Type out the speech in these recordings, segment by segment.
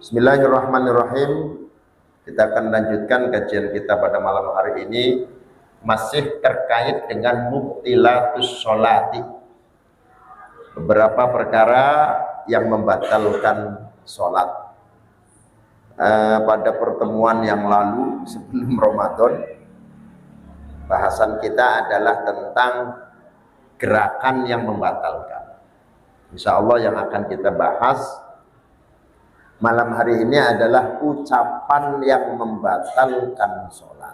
Bismillahirrahmanirrahim. Kita akan lanjutkan kajian kita pada malam hari ini, masih terkait dengan mubtilatus sholati, beberapa perkara yang membatalkan sholat. Pada pertemuan yang lalu sebelum Ramadan, bahasan kita adalah tentang gerakan yang membatalkan. Insya Allah yang akan kita bahas malam hari ini adalah ucapan yang membatalkan sholat.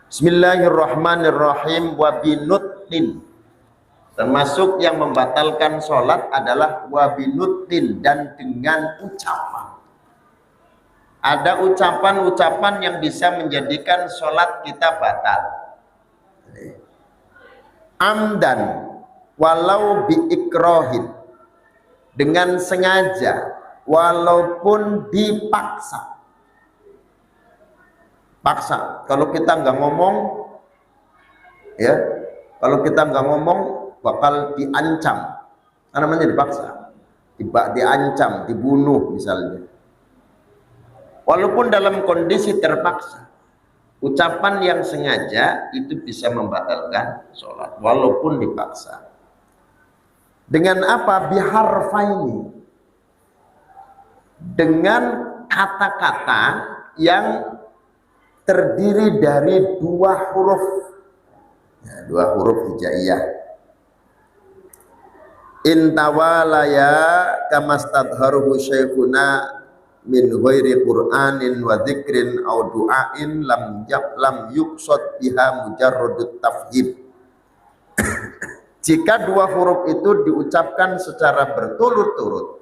Bismillahirrahmanirrahim. Wabinutin, termasuk yang membatalkan sholat adalah wabinutin, dan dengan ucapan. Ada ucapan-ucapan yang bisa menjadikan sholat kita batal. Amdan walau biikrohin, dengan sengaja walaupun dipaksa. Paksa. Kalau kita nggak ngomong, ya, kalau kita nggak ngomong bakal diancam. Apa namanya dipaksa? Diancam, dibunuh misalnya. Walaupun dalam kondisi terpaksa, ucapan yang sengaja itu bisa membatalkan sholat, walaupun dipaksa. Dengan apa? Biharfaini, dengan kata-kata yang terdiri dari dua huruf, ya, dua huruf hijaiyah. Intawalaya kamastadharuhu syekhuna min ghairi qur'anin wa dzikrin au du'ain lam yuqsad biha mujarradut tafhim. Jika dua huruf itu diucapkan secara berturut-turut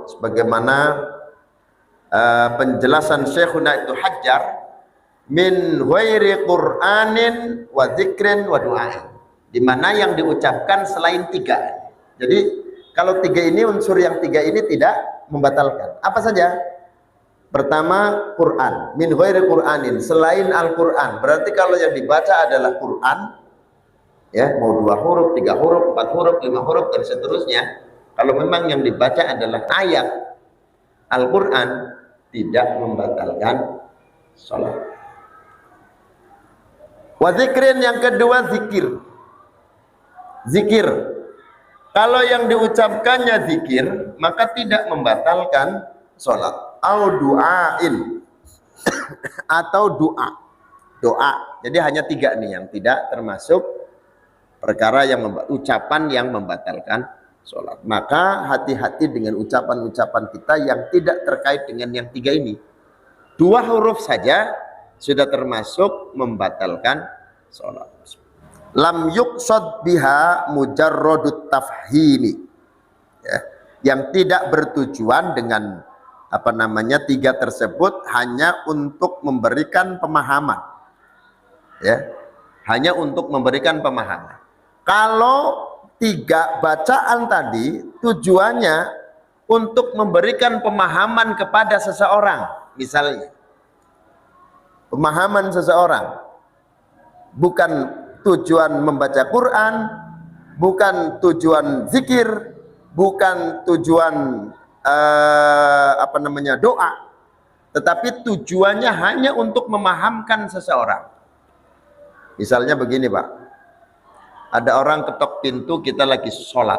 sebagaimana penjelasan Syekhuna itu Hajar, min ghairi qur'anin wa dzikrin wa du'ain, di mana yang diucapkan selain tiga. Jadi kalau tiga ini, unsur yang tiga ini tidak membatalkan. Apa saja? Pertama, Quran, min ghairi qur'anin, selain Al-Quran. Berarti kalau yang dibaca adalah Quran, ya, mau dua huruf, tiga huruf, empat huruf, lima huruf, dan seterusnya. Kalau memang yang dibaca adalah ayat Al-Quran, tidak membatalkan sholat. Wa dzikrin, yang kedua zikir. Zikir, kalau yang diucapkannya zikir, maka tidak membatalkan sholat. Au du'ain, atau doa. Jadi hanya tiga nih yang tidak termasuk perkara yang ucapan yang membatalkan sholat. Maka hati-hati dengan ucapan-ucapan kita yang tidak terkait dengan yang tiga ini. Dua huruf saja sudah termasuk membatalkan sholat. Lam yuqsad biha mujarradut tafhimi, ya, yang tidak bertujuan dengan apa namanya tiga tersebut hanya untuk memberikan pemahaman, ya, hanya untuk memberikan pemahaman. Kalau tiga bacaan tadi tujuannya untuk memberikan pemahaman kepada seseorang, misalnya pemahaman seseorang, bukan tujuan membaca Quran, bukan tujuan zikir, bukan tujuan apa namanya doa, tetapi tujuannya hanya untuk memahamkan seseorang. Misalnya begini, Pak. Ada orang ketok pintu, kita lagi sholat,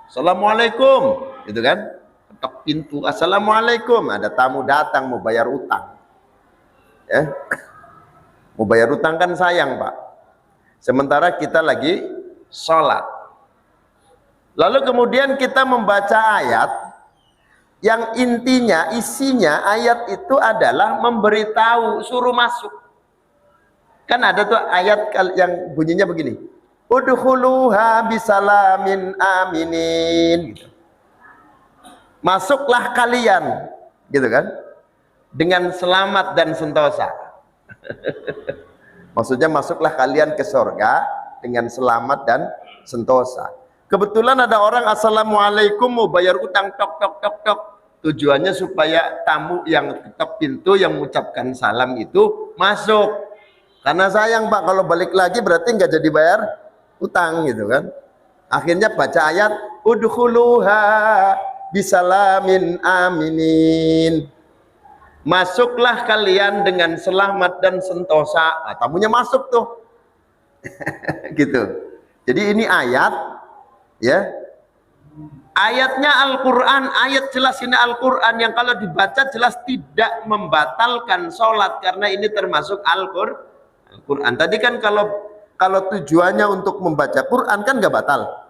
assalamualaikum, gitu kan, ketok pintu, assalamualaikum, ada tamu datang mau bayar utang, ya, mau bayar utang kan sayang, Pak, sementara kita lagi sholat. Lalu kemudian kita membaca ayat yang intinya, isinya ayat itu adalah memberitahu suruh masuk. Kan ada tuh ayat yang bunyinya begini, udkhuluha bisalamin aminin, gitu. Masuklah kalian, gitu kan, dengan selamat dan sentosa. Maksudnya masuklah kalian ke surga dengan selamat dan sentosa. Kebetulan ada orang assalamualaikum mau bayar utang, tok tok tok tok. Tujuannya supaya tamu yang ketok pintu yang mengucapkan salam itu masuk. Karena sayang, Pak, kalau balik lagi berarti nggak jadi bayar utang, gitu kan. Akhirnya baca ayat udkhuluha bisalamin aminin. Masuklah kalian dengan selamat dan sentosa. Nah, tamunya masuk tuh. Gitu. Jadi ini ayat, ya. Ayatnya Al-Quran, ayat jelas ini Al-Quran yang kalau dibaca jelas tidak membatalkan sholat karena ini termasuk Al-Quran. Tadi kan kalau tujuannya untuk membaca Quran kan nggak batal.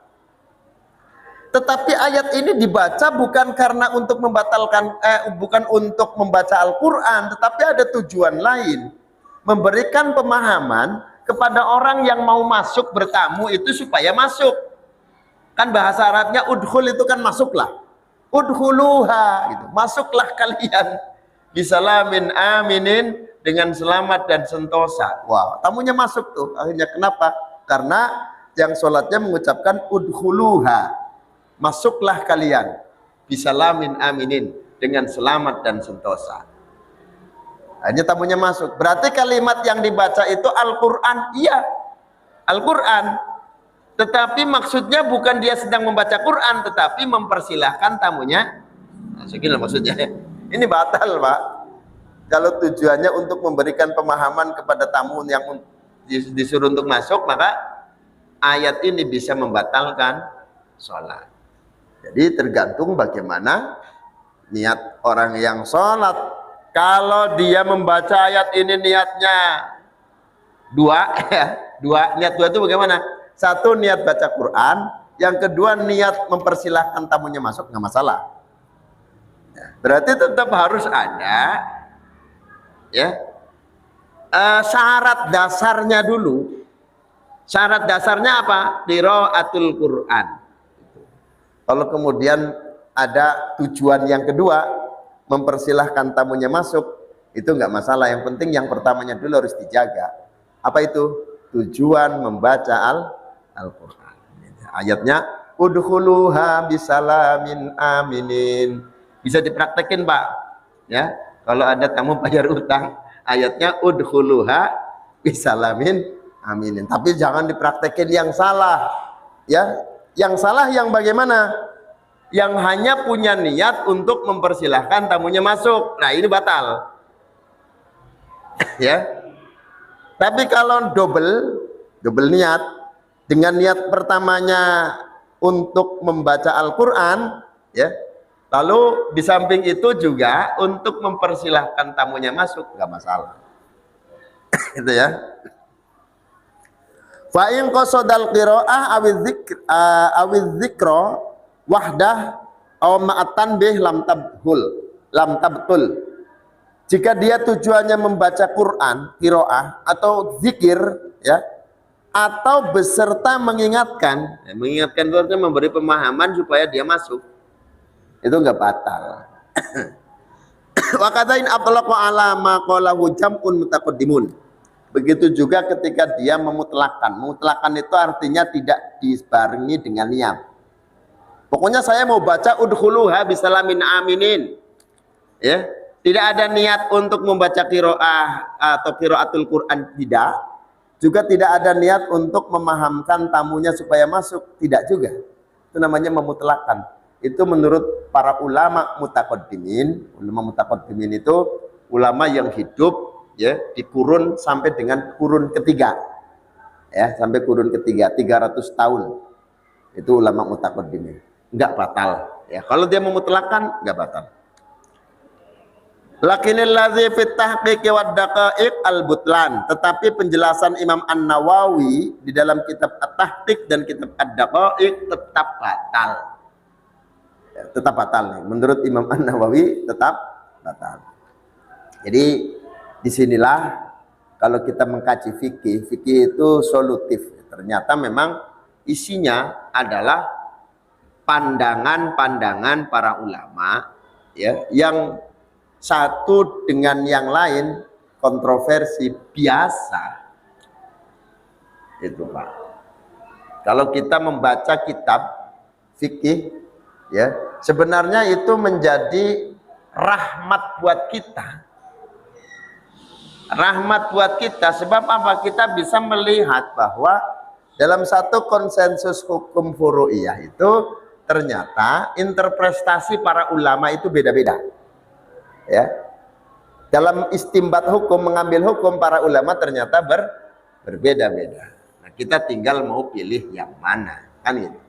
Tetapi ayat ini dibaca bukan karena untuk membatalkan, bukan untuk membaca Al-Quran, tetapi ada tujuan lain, memberikan pemahaman kepada orang yang mau masuk bertamu itu supaya masuk. Kan bahasa Arabnya udhul itu kan masuklah, udhuluha gitu. Masuklah kalian bisalamin aminin, dengan selamat dan sentosa. Wah, tamunya masuk tuh. Akhirnya kenapa? Karena yang sholatnya mengucapkan udhuluha, masuklah kalian bisalamin aminin, dengan selamat dan sentosa. Hanya tamunya masuk. Berarti kalimat yang dibaca itu Al-Quran. Iya, Al-Quran. Tetapi maksudnya bukan dia sedang membaca Quran, tetapi mempersilahkan tamunya. Nah, segini maksudnya. Ini batal, Pak. Kalau tujuannya untuk memberikan pemahaman kepada tamu yang disuruh untuk masuk, maka ayat ini bisa membatalkan sholat. Jadi tergantung bagaimana niat orang yang sholat. Kalau dia membaca ayat ini niatnya dua, niat dua itu bagaimana? Satu, niat baca Quran, yang kedua niat mempersilahkan tamunya masuk, nggak masalah. Berarti tetap harus ada, ya, syarat dasarnya dulu. Syarat dasarnya apa? Qiraatul Quran. Kalau kemudian ada tujuan yang kedua, mempersilahkan tamunya masuk, itu nggak masalah. Yang penting yang pertamanya dulu harus dijaga. Apa itu? Tujuan membaca Al-Quran. Ayatnya udhuluha bisalamin aminin. Bisa dipraktekin, Pak, ya. Kalau ada tamu bayar utang, ayatnya udhuluha bisalamin aminin. Tapi jangan dipraktekin yang salah, ya. Yang salah yang bagaimana? Yang hanya punya niat untuk mempersilahkan tamunya masuk. Nah, ini batal. Ya. Tapi kalau double niat, dengan niat pertamanya untuk membaca Al-Quran, ya, lalu di samping itu juga untuk mempersilahkan tamunya masuk, nggak masalah. Itu ya. Fa in qasadal qiraah awiz dzikra wahdah aw ma'atan bih lam tabtul. Jika dia tujuannya membaca Quran, qiraah atau zikir, ya, atau beserta mengingatkan, mengingatkan itu artinya memberi pemahaman supaya dia masuk, itu enggak batal. Wa kadain atlaqa ala ma qalahu jam'un mutaqaddimun. Begitu juga ketika dia memutlakan. Memutlakan itu artinya tidak dibarengi dengan niat. Pokoknya saya mau baca udhuluha bisalamin aminin, ya, tidak ada niat untuk membaca qiraah atau qiraatul Quran, tidak. Juga tidak ada niat untuk memahamkan tamunya supaya masuk, tidak juga. Itu namanya memutlakan. Itu menurut para ulama mutaqaddimin. Ulama mutaqaddimin itu ulama yang hidup, ya, di kurun sampai dengan kurun ketiga, ya, sampai kurun ketiga 300 tahun. Itu ulama mutaqaddimin. Enggak batal, ya. Kalau dia memutlakan enggak batal. Lakinil ladzi fit tahqiq wad daqaiq al-butlan. Tetapi penjelasan Imam An-Nawawi di dalam kitab At-Tahqiq dan kitab Ad-Daqaiq tetap batal. Ya, tetap batal nih. Menurut Imam An-Nawawi tetap batal. Jadi disinilah kalau kita mengkaji fikih, fikih itu solutif. Ternyata memang isinya adalah pandangan-pandangan para ulama, ya, yang satu dengan yang lain kontroversi biasa. Itu, Pak. Kalau kita membaca kitab fikih, ya, sebenarnya itu menjadi rahmat buat kita. Rahmat buat kita, sebab apa? Kita bisa melihat bahwa dalam satu konsensus hukum furu'iyah itu ternyata interpretasi para ulama itu beda-beda. Ya. Dalam istimbat hukum, mengambil hukum para ulama ternyata berbeda-beda. Nah, kita tinggal mau pilih yang mana, kan gitu.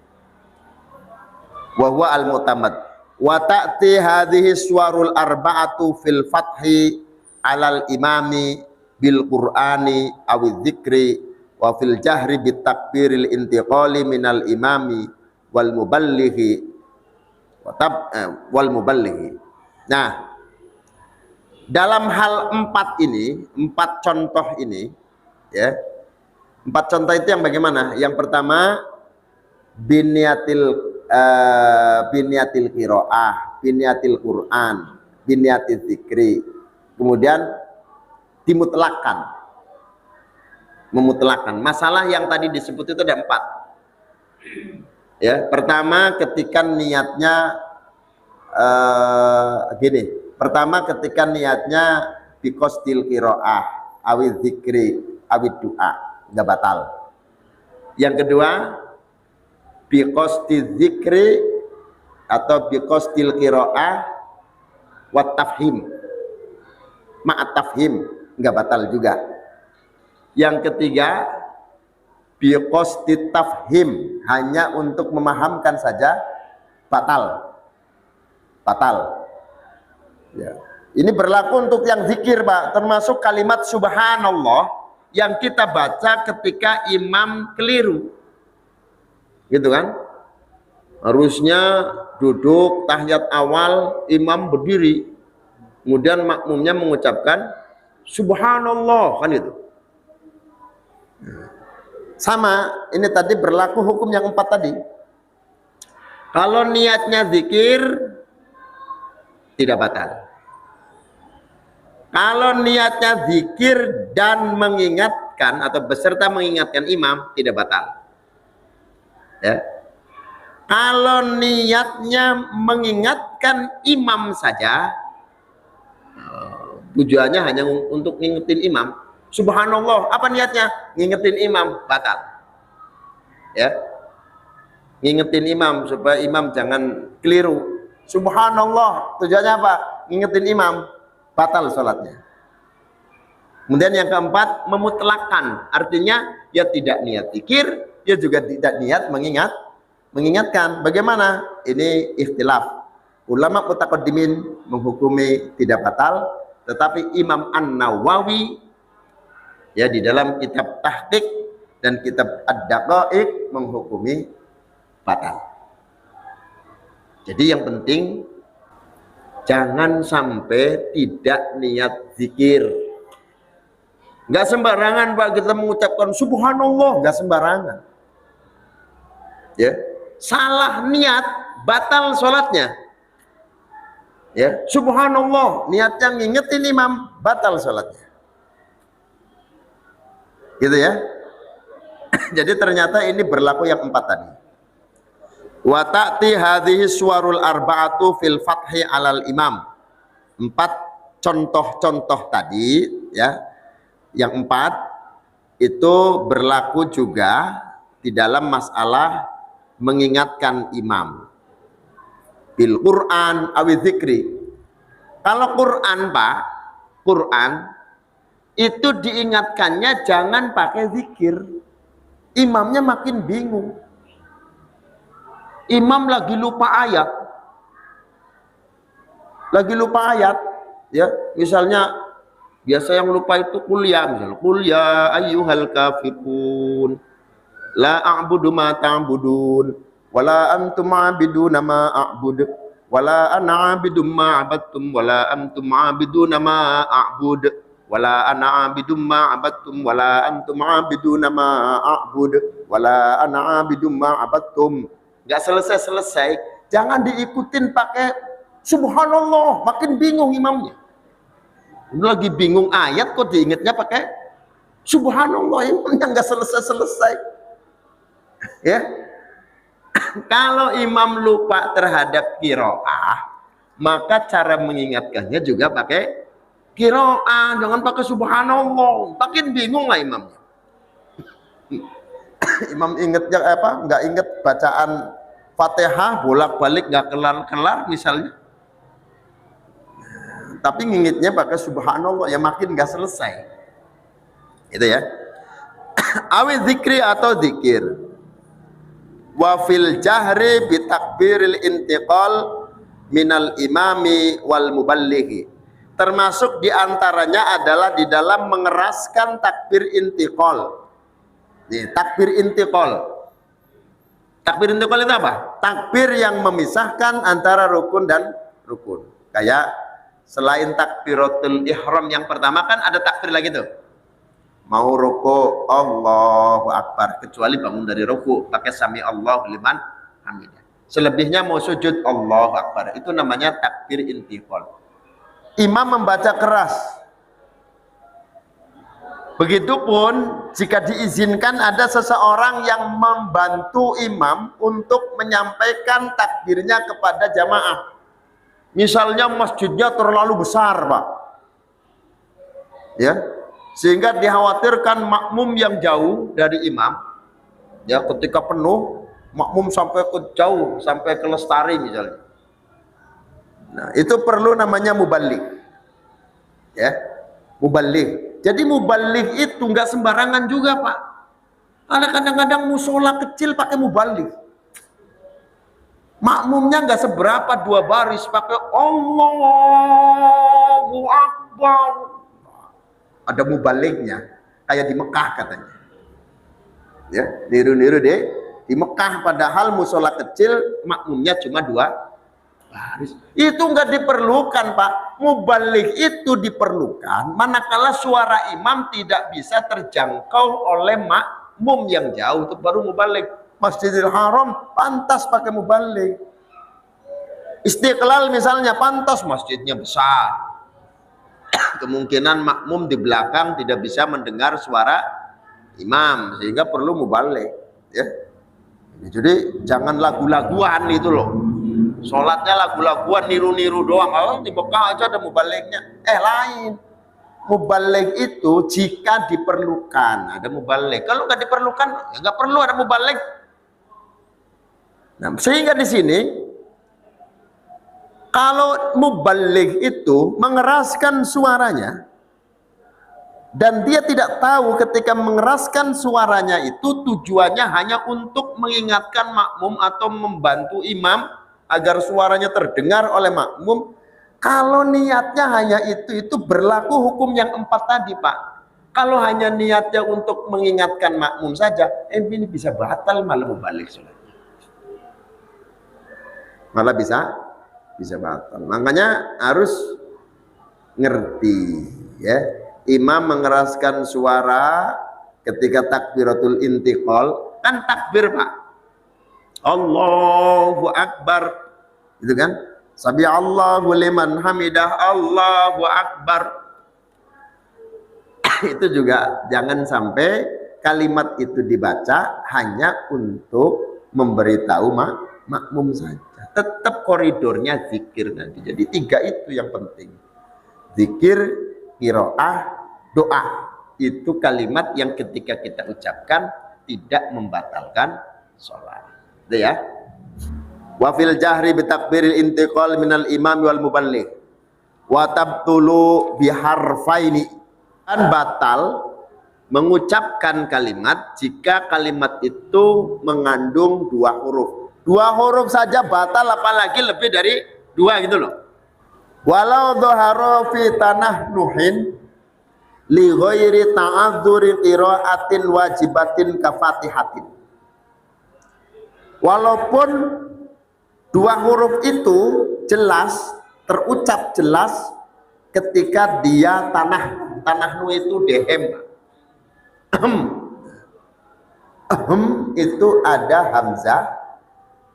Wa huwa al-mu'tamad. Wa ta'ti hadhihi suwarul arba'atu fil fathi 'alal imami bil qur'ani awi dzikri wa fil jahri bit takbiril intiqali minal imami wal muballighi wal muballighi. Nah, dalam hal empat contoh ini, ya, empat contoh itu yang bagaimana? Yang pertama, biniatil qiraah, biniatil Quran, biniatil zikri. Kemudian dimutlakan, memutlakan. Masalah yang tadi disebut itu ada 4. Ya, pertama ketika niatnya gini. Pertama ketika niatnya biqasdil qiraah, awil zikri, awil doa, enggak batal. Yang kedua, biqasdil zikri atau biqasdil qiraah wa tafhim. Ma'at tafhim, enggak batal juga. Yang ketiga, biqasdit tafhim, hanya untuk memahamkan saja, batal. Batal. Ya. Ini berlaku untuk yang zikir, Pak, termasuk kalimat subhanallah yang kita baca ketika imam keliru, gitu kan? Harusnya duduk tahiyat awal, imam berdiri, kemudian makmumnya mengucapkan subhanallah, kan itu. Sama, ini tadi berlaku hukum yang 4 tadi. Kalau niatnya zikir, tidak batal. Kalau niatnya zikir dan mengingatkan atau beserta mengingatkan imam, tidak batal. Ya. Kalau niatnya mengingatkan imam saja, tujuannya hanya untuk ngingetin imam. Subhanallah, apa niatnya? Ngingetin imam, batal. Ya. Ngingetin imam supaya imam jangan keliru. Subhanallah, tujuannya apa? Ngingetin imam, batal sholatnya. Kemudian yang keempat, memutlakan, artinya dia tidak niat zikir, dia juga tidak niat mengingatkan. Bagaimana? Ini ikhtilaf. Ulama mutaqaddimin menghukumi tidak batal, tetapi Imam An-Nawawi ya di dalam kitab Tahqiq dan kitab Ad-Daqaiq menghukumi batal. Jadi yang penting jangan sampai tidak niat zikir. Enggak sembarangan, Pak, kita mengucapkan subhanallah, enggak sembarangan. Ya, salah niat batal sholatnya. Ya, subhanallah, niatnya ngingetin imam, batal sholatnya. Gitu ya. Jadi ternyata ini berlaku yang 4 tadi. Wa ta'ti hadhihi suwarul arba'atu fil fathi 'alal imam. 4 contoh-contoh tadi ya. Yang 4 itu berlaku juga di dalam masalah mengingatkan imam. Bil Quran awi zikri. Kalau Quran, Pak, Quran itu diingatkannya jangan pakai zikir. Imamnya makin bingung. Imam lagi lupa ayat, ya. Misalnya biasa yang lupa itu kuliah, misalnya kuliah ayyuhal kafirun, la a'budu ma ta'budun, wala antum 'abiduna ma a'bud, wala ana 'abidum ma 'abadtum, wala antum 'abiduna ma a'bud, wala ana 'abidum ma 'abadtum, wala antum 'abiduna ma a'bud, wala ana 'abidum ma 'abadtum. Nggak selesai-selesai, jangan diikutin pakai subhanallah, makin bingung imamnya. Ini lagi bingung ayat kok diingatnya pakai subhanallah, imamnya nggak selesai-selesai. Ya, kalau imam lupa terhadap qiraah, maka cara mengingatkannya juga pakai qiraah, jangan pakai subhanallah, makin bingung lah imamnya. Imam ingetnya apa? Nggak inget bacaan Fatihah bolak-balik nggak kelar-kelar misalnya, tapi ngingitnya pakai subhanallah, ya makin nggak selesai. Itu ya. Awi zikri atau zikir. Wa fil jahri bi takbiril intiqal minal imami wal muballighi. Termasuk diantaranya adalah di dalam mengeraskan takbir intiqal. Nih, takbir intiqal. Takbir intiqal itu apa? Takbir yang memisahkan antara rukun dan rukun. Kayak selain takbiratul ihram yang pertama kan ada takbir lagi tuh. Mau ruku Allahu Akbar, kecuali bangun dari ruku pakai sami Allahu liman hamidah. Selebihnya mau sujud Allahu Akbar, itu namanya takbir intiqal. Imam membaca keras. Begitupun jika diizinkan ada seseorang yang membantu imam untuk menyampaikan takbirnya kepada jamaah. Misalnya masjidnya terlalu besar, Pak. Ya. Sehingga dikhawatirkan makmum yang jauh dari imam, ya ketika penuh, makmum sampai ke jauh, sampai ke Lestari misalnya. Nah, itu perlu namanya muballigh. Ya, muballigh. Jadi muballigh itu nggak sembarangan juga, Pak. Ada kadang-kadang musola kecil pakai muballigh. Makmumnya nggak seberapa, 2 baris pakai Allahu Akbar. Ada mubalighnya, kayak di Mekah katanya. Ya, niru-niru deh. Di Mekah padahal musola kecil, makmumnya cuma 2 baris. Itu enggak diperlukan, Pak. Mubaligh itu diperlukan manakala suara imam tidak bisa terjangkau oleh makmum yang jauh, itu baru mubaligh. Masjidil Haram pantas pakai mubaligh. Istiqlal misalnya pantas, masjidnya besar. Kemungkinan makmum di belakang tidak bisa mendengar suara imam, sehingga perlu mubaligh, ya. Jadi jangan lagu-laguan itu loh. Sholatnya lagu-laguan, niru-niru doang. Oh, di Mekah aja ada mubalighnya. Lain. Mubaligh itu jika diperlukan ada mubaligh. Kalau nggak diperlukan, ya nggak perlu ada mubaligh. Nah, sehingga di sini kalau mubaligh itu mengeraskan suaranya dan dia tidak tahu ketika mengeraskan suaranya itu tujuannya hanya untuk mengingatkan makmum atau membantu imam agar suaranya terdengar oleh makmum, kalau niatnya hanya itu berlaku hukum yang 4 tadi, Pak. Kalau hanya niatnya untuk mengingatkan makmum saja, ini bisa batal, malah mubaligh sholatnya. Malah bisa batal. Makanya harus ngerti, ya. Imam mengeraskan suara ketika takbiratul intiqal, kan takbir, Pak. Allahu Akbar, gitu kan? Sami Allahu liman hamidah, Allahu Akbar. Itu juga jangan sampai kalimat itu dibaca hanya untuk memberitahu makmum saja. Tetap koridornya zikir nanti. Jadi 3 itu yang penting. Zikir, qiraah, doa. Itu kalimat yang ketika kita ucapkan tidak membatalkan sholat. Itu ya. Wa fil jahri bi takbiril intiqal minal imam wal muballigh. Wa tabtulu biharfaini. Dan batal mengucapkan kalimat jika kalimat itu mengandung 2 huruf. 2 huruf saja batal, apalagi lebih dari 2 gitu loh. Walau dhahara fi tanah nuhin li ghairi ta'adzuri qiraatin wajibatin kafatihatin. Walaupun 2 huruf itu jelas, terucap jelas ketika dia tanah nu itu dehem. Itu ada hamzah,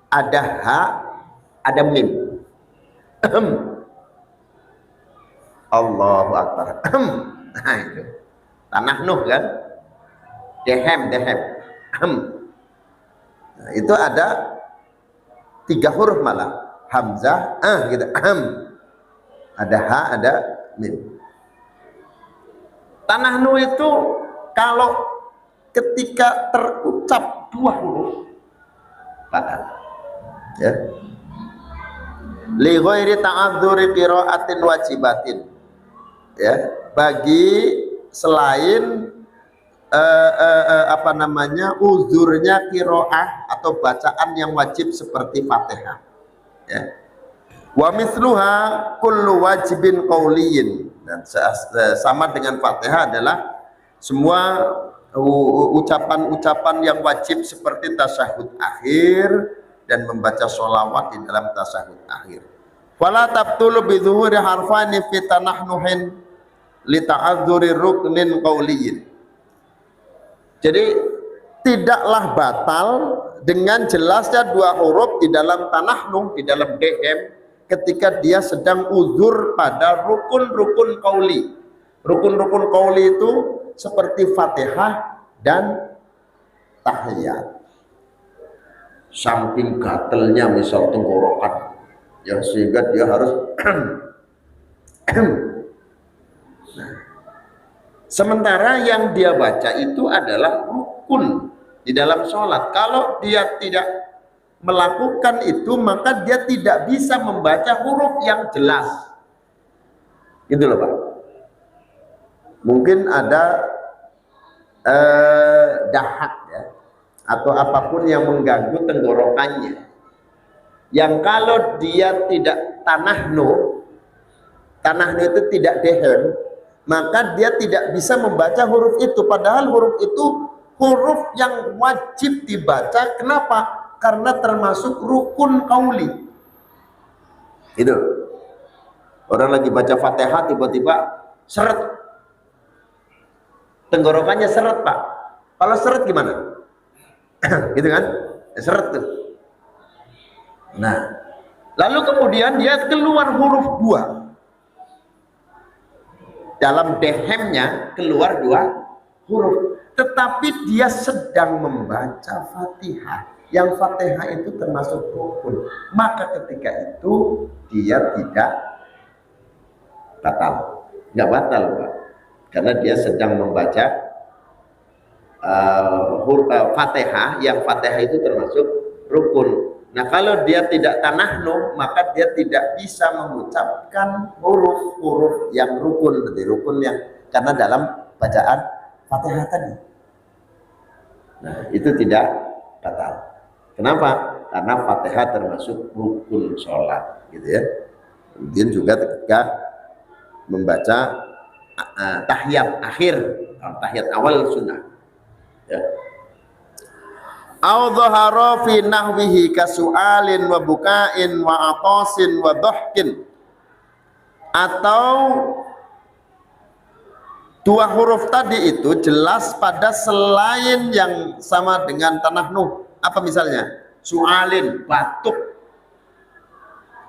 ada ha, ada mim. Allahu Akbar. Nah, itu tanah nuh kan, dehem. Nah, itu ada 3 huruf malah, hamzah, gitu. Ada ha, ada mim. Tanah nuh itu kalau ketika terucap 2 huruf batal. Ya. Li ghairi ta'adzuri qiraatin wajibatin. Ya, bagi selain uzurnya qiraah atau bacaan yang wajib seperti Fatihah. Ya. Wa mithluha kullu wajibin qauliyin, dan sama dengan Fatihah adalah semua ucapan-ucapan yang wajib seperti tasyahud akhir dan membaca sholawat di dalam tasyahud akhir. Fala tabtulu bi dzuhuri harfani fi tanahnuhin li ta'adzuri ruknin qauliyin. Jadi tidaklah batal dengan jelasnya dua huruf di dalam tanahnuh, di dalam dehem, ketika dia sedang uzur pada rukun-rukun qauli. Rukun-rukun qauli itu seperti Fatihah dan tahiyat. Saking gatelnya misal tenggorokan, ya sehingga dia harus sementara yang dia baca itu adalah rukun di dalam sholat. Kalau dia tidak melakukan itu, maka dia tidak bisa membaca huruf yang jelas. Gitu loh Pak. Mungkin ada dahak ya, atau apapun yang mengganggu tenggorokannya, yang kalau dia tidak tanahnu itu tidak dehem, maka dia tidak bisa membaca huruf itu, padahal huruf itu huruf yang wajib dibaca. Kenapa? Karena termasuk rukun qauli. Itu orang lagi baca Fatihah tiba-tiba seret, tenggorokannya seret Pak. Kalau seret gimana? Gitu kan? Seret tuh. Nah, lalu kemudian dia keluar huruf 2. Dalam dehemnya keluar 2 huruf. Tetapi dia sedang membaca Fatihah. Yang Fatihah itu termasuk rukun. Maka ketika itu dia tidak batal. Nggak batal Pak. Karena dia sedang membaca Fatihah, yang Fatihah itu termasuk rukun. Nah, kalau dia tidak tanahnu, maka dia tidak bisa mengucapkan huruf-huruf yang rukun, berarti rukun yang karena dalam bacaan Fatihah tadi. Nah, itu tidak batal. Kenapa? Karena Fatihah termasuk rukun sholat, gitu ya. Kemudian juga ketika membaca tahiyat akhir, tahiyat awal sunnah. Ya. Au dhahara fi nahwihi kasu'alin wa bukain wa atasin wa dhahkin, atau dua huruf tadi itu jelas pada selain yang sama dengan tanahnuh. Apa misalnya? Su'alin, batuk.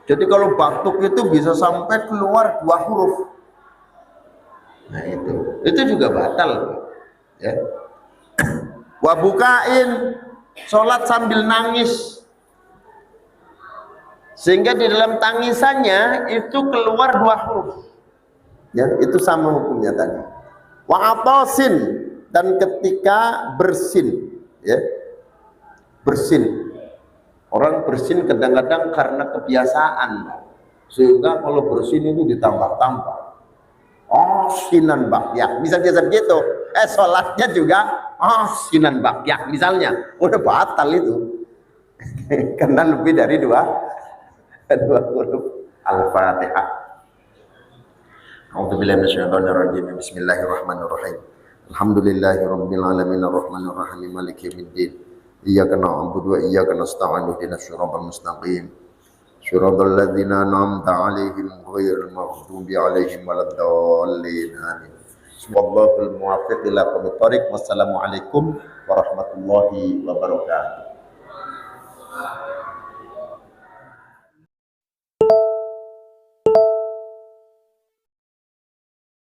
Jadi kalau batuk itu bisa sampai keluar 2 huruf. Nah itu juga batal ya. Wabukain, sholat sambil nangis, sehingga di dalam tangisannya itu keluar 2 huruf ya, itu sama hukumnya tadi. Wa atasin, dan ketika bersin ya, bersin, orang bersin kadang-kadang karena kebiasaan, sehingga kalau bersin itu ditambah-tambah. Oh, sinan bakyak, bisa biasa begitu. Sholatnya juga sinan bakyak misalnya, udah batal itu. Karena lebih dari 2 huruf Al-Fatihah. A'udzubillahi minasyaitonir rajim. Bismillahirrahmanirrahim. Alhamdulillahirabbil alamin arrahmanir rahim maliki yaumiddin. Iyyaka na'budu wa iyyaka nasta'in ihdinas siratal mustaqim. Shiratal ladzina an'amta 'alaihim ghairil maghdubi 'alaihim waladdallin. Amin. Wallahul muwaffiq ila aqwamit thoriq. Wassalamualaikum warahmatullahi wabarakatuh.